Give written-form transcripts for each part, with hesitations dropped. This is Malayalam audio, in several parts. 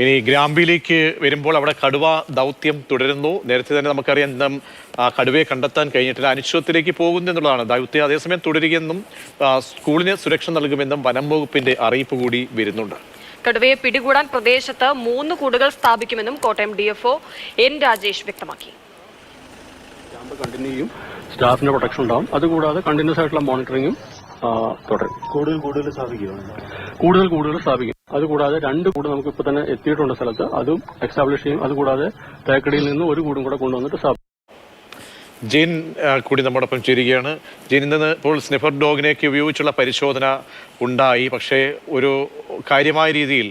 ഇനി ഗ്രാമ്പിയിലേക്ക് വരുമ്പോൾ അവിടെ കടുവ ദൗത്യം തുടരുന്നു. നേരത്തെ തന്നെ നമുക്കറിയാം കടുവയെ കണ്ടെത്താൻ കഴിഞ്ഞിട്ടില്ല, അനിശ്ചിതത്തിലേക്ക് പോകുന്നു എന്നുള്ളതാണ് ദൗത്യം. അതേസമയം തുടരുകയെന്നും സ്കൂളിന് സുരക്ഷ നൽകുമെന്നും വനം വകുപ്പിന്റെ അറിയിപ്പ് കൂടി വരുന്നുണ്ട്. കടുവയെ പിടികൂടാൻ പ്രദേശത്ത് 3 കൂടുകൾ സ്ഥാപിക്കുമെന്നും കോട്ടയം DFO N രാജേഷ് വ്യക്തമാക്കി. സ്റ്റാഫിന്റെ പ്രൊട്ടക്ഷൻ ഉണ്ടാവും. അതുകൂടാതെ കണ്ടിന്യൂസ് ആയിട്ടുള്ള മോണിറ്ററിംഗും തുടരും. കൂടുതൽ സ്ഥാപിക്കും. അതുകൂടാതെ 2 കൂട് നമുക്ക് ഇപ്പൊ തന്നെ എത്തിയിട്ടുണ്ട് സ്ഥലത്ത്, അതും എക്സ്റ്റാബ്ലിഷ് ചെയ്യും. അതുകൂടാതെ തേക്കടിയിൽ നിന്ന് 1 കൂടും കൂടെ കൊണ്ടുവന്നിട്ട് സ്ഥാപിക്കും. ജെയിൻ കൂടി നമ്മോടൊപ്പം ചേരുകയാണ്. ജെയിൻ, ഇന്ന് ഇപ്പോൾ സ്നിഫർ ഡോഗിനെയൊക്കെ ഉപയോഗിച്ചുള്ള പരിശോധന ഉണ്ടായി, പക്ഷേ ഒരു കാര്യമായ രീതിയിൽ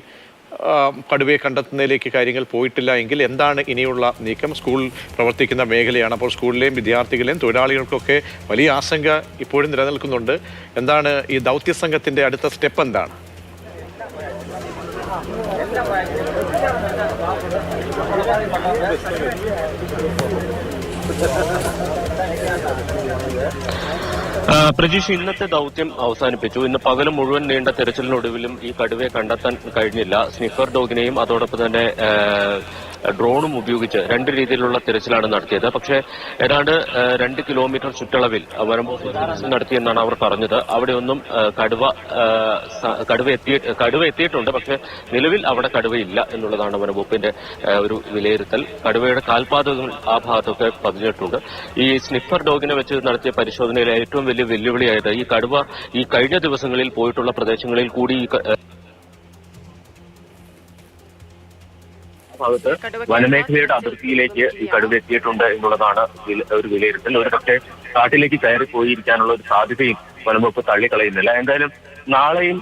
കടുവയെ കണ്ടെത്തുന്നതിലേക്ക് കാര്യങ്ങൾ പോയിട്ടില്ല എങ്കിൽ എന്താണ് ഇനിയുള്ള നീക്കം? സ്കൂൾ പ്രവർത്തിക്കുന്ന മേഖലയാണ്, അപ്പോൾ സ്കൂളിലെയും വിദ്യാർത്ഥികളെയും തൊഴിലാളികൾക്കൊക്കെ വലിയ ആശങ്ക ഇപ്പോഴും നിലനിൽക്കുന്നുണ്ട്. എന്താണ് ഈ ദൗത്യ സംഘത്തിന്റെ അടുത്ത സ്റ്റെപ്പ് എന്താണ്? പ്രജീഷ്, ഇന്നത്തെ ദൗത്യം അവസാനിപ്പിച്ചു. ഇന്ന് പകൽ മുഴുവൻ നീണ്ട തെരച്ചിലിനൊടുവിലും ഈ കടുവയെ കണ്ടെത്താൻ കഴിഞ്ഞില്ല. സ്നിഫർ ഡോഗിനെയും അതോടൊപ്പം തന്നെ ഡ്രോണും ഉപയോഗിച്ച് 2 രീതിയിലുള്ള തിരച്ചിലാണ് നടത്തിയത്. പക്ഷേ ഏതാണ്ട് 2 കിലോമീറ്റർ ചുറ്റളവിൽ വനംവകുപ്പ് തിരച്ചിൽ നടത്തിയെന്നാണ് അവർ പറഞ്ഞത്. അവിടെയൊന്നും കടുവ എത്തിയിട്ടുണ്ട്, പക്ഷേ നിലവിൽ അവിടെ കടുവയില്ല എന്നുള്ളതാണ് വനംവകുപ്പിന്റെ ഒരു വിലയിരുത്തൽ. കടുവയുടെ കാൽപാദങ്ങൾ ആ ഭാഗത്തൊക്കെ പതിഞ്ഞിട്ടുണ്ട്. ഈ സ്നിഫർ ഡോഗിനെ വെച്ച് നടത്തിയ പരിശോധനയിലെ ഏറ്റവും വലിയ വെല്ലുവിളിയായത് ഈ കടുവ ഈ കഴിഞ്ഞ ദിവസങ്ങളിൽ പോയിട്ടുള്ള പ്രദേശങ്ങളിൽ കൂടി ഭാഗത്ത് വനമേഖലയുടെ അതിർത്തിയിലേക്ക് ഈ കടുവ എത്തിയിട്ടുണ്ട് എന്നുള്ളതാണ് ഒരു വിലയിരുത്തൽ. ഒരു പക്ഷേ കാട്ടിലേക്ക് കയറി പോയിരിക്കാനുള്ള ഒരു സാധ്യതയും വനംവകുപ്പ് തള്ളിക്കളയുന്നില്ല. എന്തായാലും നാളെയും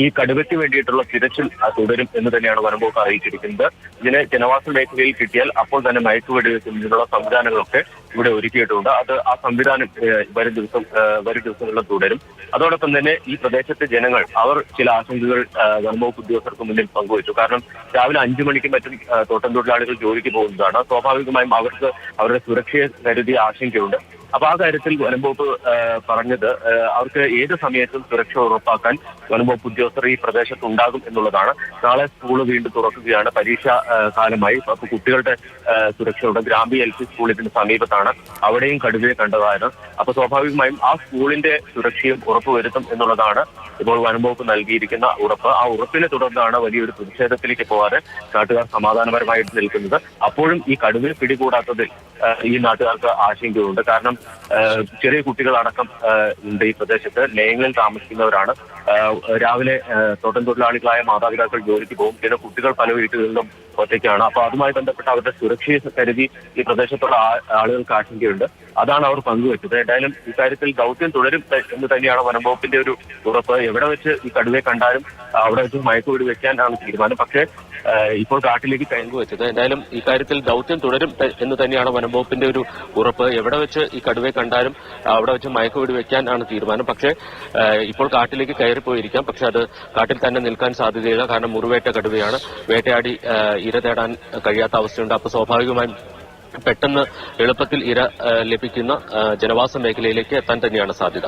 ഈ കടുവയ്ക്ക് വേണ്ടിയിട്ടുള്ള തിരച്ചിൽ തുടരും എന്ന് തന്നെയാണ് വനംവകുപ്പ് അറിയിച്ചിരിക്കുന്നത്. ഇതിന് ജനവാസ മേഖലയിൽ കിട്ടിയാൽ അപ്പോൾ തന്നെ മയക്കുവെടിവെക്കുന്നതിനുള്ള സംവിധാനങ്ങളൊക്കെ ഇവിടെ ഒരുക്കിയിട്ടുണ്ട്. അത് ആ സംവിധാനം വരും ദിവസങ്ങളിലും തുടരും. അതോടൊപ്പം തന്നെ ഈ പ്രദേശത്തെ ജനങ്ങൾ ചില ആശങ്കകൾ വനംവകുപ്പ് ഉദ്യോഗസ്ഥർക്ക് മുന്നിൽ പങ്കുവച്ചു. കാരണം രാവിലെ 5 മണിക്കും മറ്റും തോട്ടം തൊഴിലാളികൾ ജോലിക്ക് പോകുന്നതാണ്. സ്വാഭാവികമായും അവർക്ക് അവരുടെ സുരക്ഷയെ കരുതിയ ആശങ്കയുണ്ട്. അപ്പൊ ആ കാര്യത്തിൽ വനംവകുപ്പ് പറഞ്ഞത് അവർക്ക് ഏത് സമയത്തും സുരക്ഷ ഉറപ്പാക്കാൻ വനംവകുപ്പ് ഉദ്യോഗസ്ഥർ ഈ പ്രദേശത്ത് ഉണ്ടാകും എന്നുള്ളതാണ്. നാളെ സ്കൂള് വീണ്ടും തുറക്കുകയാണ്, പരീക്ഷാ കാലമായി. അപ്പൊ കുട്ടികളുടെ സുരക്ഷയുടെ ഗ്രാമ്പി LP സ്കൂൾ ഇതിന് സമീപത്താണ്. അവിടെയും കടുവയെ കണ്ടതായിരുന്നു. അപ്പൊ സ്വാഭാവികമായും ആ സ്കൂളിന്റെ സുരക്ഷയും ഉറപ്പുവരുത്തും എന്നുള്ളതാണ് ഇപ്പോൾ വനംവകുപ്പ് നൽകിയിരിക്കുന്ന ഉറപ്പ്. ആ ഉറപ്പിനെ തുടർന്നാണ് വലിയൊരു പ്രതിഷേധത്തിലേക്ക് പോകാതെ നാട്ടുകാർ സമാധാനപരമായിട്ട് നിൽക്കുന്നത്. അപ്പോഴും ഈ കടുവയെ പിടികൂടാത്തതിൽ ഈ നാട്ടുകാർക്ക് ആശങ്കയുണ്ട്. കാരണം ചെറിയ കുട്ടികളടക്കം ഉണ്ട് ഈ പ്രദേശത്ത്. ലയങ്ങളിൽ താമസിക്കുന്നവരാണ്. രാവിലെ തോട്ടം തൊഴിലാളികളായ മാതാപിതാക്കൾ ജോലിക്ക് പോകും. പിന്നെ കുട്ടികൾ പല വീട്ടുകളിലും ഒറ്റയ്ക്കാണ്. അപ്പൊ അതുമായി ബന്ധപ്പെട്ട് അവരുടെ സുരക്ഷയെ കരുതി ഈ പ്രദേശത്തുള്ള ആളുകൾക്ക് ആശങ്കയുണ്ട്. അതാണ് അവർ പങ്കുവെച്ചത്. എന്തായാലും ഇക്കാര്യത്തിൽ ദൗത്യം തുടരും എന്ന് തന്നെയാണ് വനംവകുപ്പിന്റെ ഒരു ഉറപ്പ്. എവിടെ വെച്ച് ഈ കടുവയെ കണ്ടാലും അവിടെ വെച്ച് മയക്കുവെടി വെക്കാനാണ് തീരുമാനം. പക്ഷേ ഇപ്പോൾ കാട്ടിലേക്ക് പങ്കുവെച്ചത്. എന്തായാലും ഇക്കാര്യത്തിൽ ദൗത്യം തുടരും എന്ന് തന്നെയാണ് വനംവകുപ്പിന്റെ ഒരു ഉറപ്പ്. എവിടെ വെച്ച് ഈ കടുവയെ കണ്ടാലും അവിടെ വെച്ച് മയക്കുവെടി വെക്കാനാണ് തീരുമാനം. പക്ഷേ ഇപ്പോൾ കാട്ടിലേക്ക് കയറിപ്പോയിരിക്കാം. പക്ഷെ അത് കാട്ടിൽ തന്നെ നിൽക്കാൻ സാധ്യതയില്ല. കാരണം മുറിവേറ്റ കടുവയാണ്. വേട്ടയാടി ഇര തേടാൻ കഴിയാത്ത അവസ്ഥയുണ്ട്. അപ്പോൾ സ്വാഭാവികമായും പെട്ടെന്ന് എളുപ്പത്തിൽ ഇര ലഭിക്കുന്ന ജനവാസ മേഖലയിലേക്ക് എത്താൻ തന്നെയാണ് സാധ്യത.